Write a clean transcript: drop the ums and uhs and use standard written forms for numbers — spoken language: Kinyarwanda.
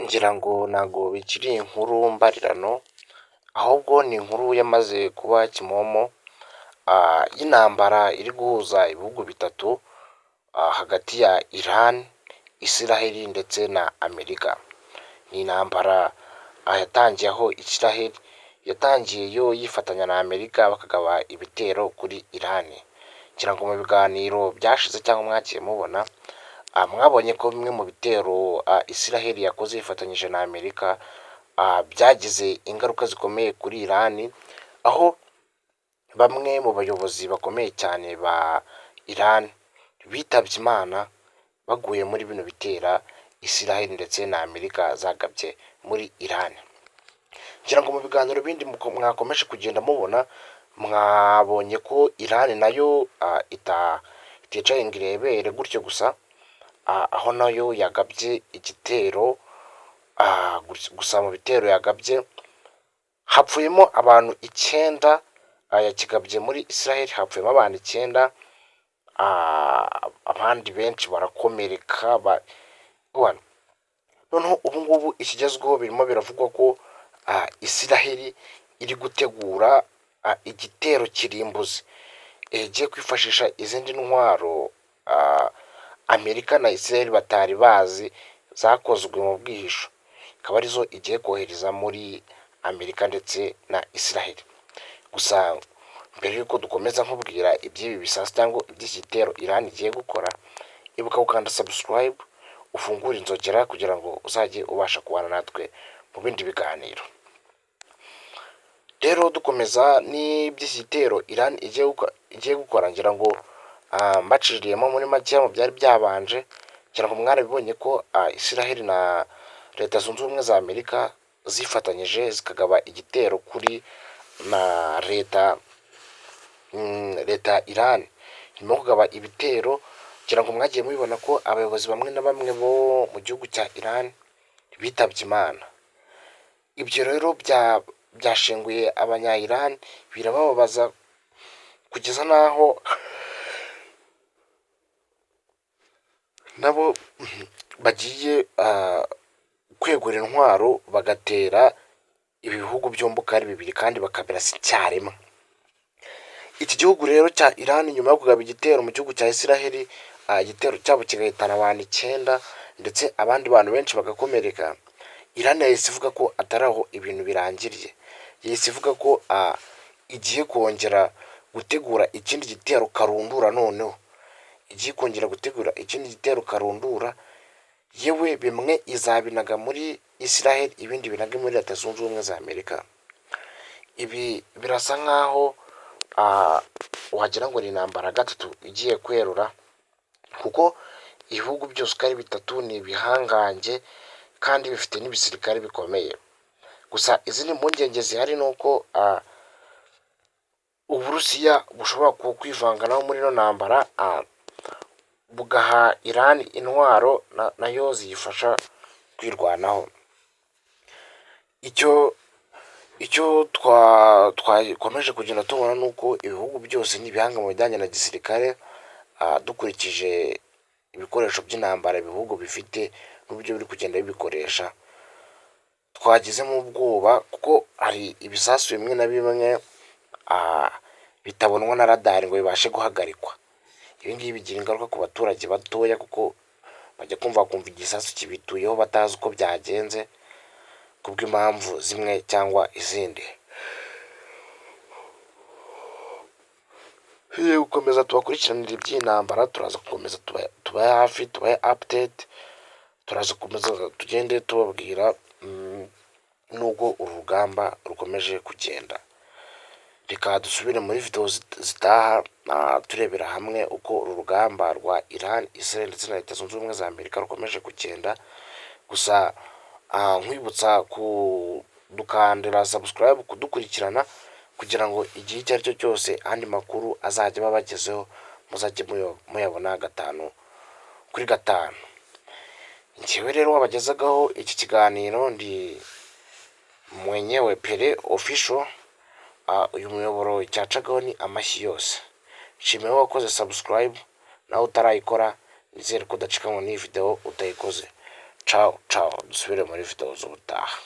ngira ngo ntago bikiri inkuru mbarirano, ahubwo ni inkuru yamaze kuba kimomo, y'intambara iri guhuza ibihugu bitatu, hagati ya Iran, Israel ndetse na Amerika. Ni intambara yatangiye aho Israel yatangiye yo yifatanya na Amerika bakagaba ibitero kuri Iran. Ngira ngo mu biganiro byashize cyangwa mwagiye mubona, mwabonye ko bimwe mu bitero Israel yakoze yifatanyije na Amerika byagize ingaruka zikomeye kuri Iran, aho bamwe mu bayobozi bakomeye cyane ba Iran bitabye Imana baguye muri bino bitera Israel ndetse na Amerika zagabye muri Iran. Ngira ngo mu biganiro bindi mwakomeje kugenda mubona, mwabonye ko Iran nayo iticaye ngo irebere gutyo gusa, aho nayo yagabye igitero, gusa mu bitero yagabye hapfuyemo abantu 9, yakigabye muri Israel hapfuyemo abantu 9, abandi benshi barakomereka. Noneho ubu ngubu ikigezweho birimo biravugwa ko Israel iri gutegura igitero kirimbuzi, igiye kwifashisha izindi ntwaro Amerika na Israel batari bazi zakozwe mu bwihisho, ikaba arizo igiye kohereza muri Amerika ndetse na Israel. Gusa mbere yuko dukomeza nkubwira iby'ibi bisasu cyangwa iby'iki gitero Iran igiye gukora, ibuka gukanda subscribe, ufungure inzogera kugira ngo uzajye ubasha kubana natwe mu bindi biganiro. Rero dukomeza n'iby'iki gitero Iran igiye gukora, ngira ngo mbaciriyemo muri make mu byari byabanje. Ngira ngo mwarabibonye ko Israel na Leta Zunze Ubumwe za Amerika zifatanyije zikagaba igitero kuri na leta Iran. Nyuma yo kugaba ibitero, ngira ngo mwagiye mubibona ko abayobozi bamwe na bamwe bo mu gihugu cya Iran bitabye Imana. Ibyo rero byashenguye abanya Iran, birababaza kugeza naho nabo bagiye kwegura intwaro bagatera ibihugu byombi uko ari bibiri kandi bakabirasa icyarimwe. Iki gihugu rero cya Iran nyuma yo kugaba igitero mu gihugu cya Israel, igitero cyabo kigahitana abantu 9 ndetse abandi bantu benshi bagakomereka, Iran yahise ivuga ko atari aho ibintu birangiriye. Yahise ivuga ko igiye kongera gutegura ikindi gitero karundura, noneho igiye kongera gutegura ikindi gitero karundura, yewe bimwe izabinaga muri Israel, ibindi binage muri Leta Zunze Ubumwe za Amerika. Ibi birasa nkaho wagira ngo ni intambara gatatu igiye kwerura, kuko ibihugu byose uko ari bitatu ni ibihangange kandi bifite n'ibisirikare bikomeye. Gusa izindi mpungenge zihari ni uko Uburusiya bushobora kwivanga naho muri ino ntambara, bugaha Iran intwaro nayo ziyifasha kwirwanaho. Icyo twakomeje kugenda tubona ni uko ibihugu byose n'ibihanga mu bijyanye na gisirikare, dukurikije ibikoresho by'intambara ibihugu bifite n'uburyo biri kugenda bibikoresha, twagizemo ubwoba kuko hari ibisasu bimwe na bimwe bitabonwa na radari ngo bibashe guhagarikwa. Ibi ngibi bigira ingaruka ku baturage batoya, kuko bajya kumva igisasu kibituyeho batazi uko byagenze kubw'impamvu zimwe cyangwa izindi. Gukomeza tubakurikiranira iby'intambara, turaza gukomeza tubaye hafi, tubaye update, turaza gukomeza tugende tubabwira nubwo urugamba rukomeje kugenda. Reka dusubire muri video zitaha, turebera hamwe uko uru rugamba rwa Iran, Israel ndetse na Leta Zunze Ubumwe za Amerika rukomeje kugenda. Gusa nkwibutsa dukandira subscribe, kudukurikirana, kugira ngo igihe icyo ari cyo cyose andi makuru azajya babagezeho muzajye muyabona 5 kuri 5. Njyewe rero wabagezagaho iki kiganiro ndi mwenyewe Pele Official. Uyu muyoboro icyacagaho ni amashyi yose. Nshimiye wakoze subscribe, nawe utarayikora nizere ko udacikanywa n'iyi video utayikoze. cawu cawu dusubire muri video z'ubutaha.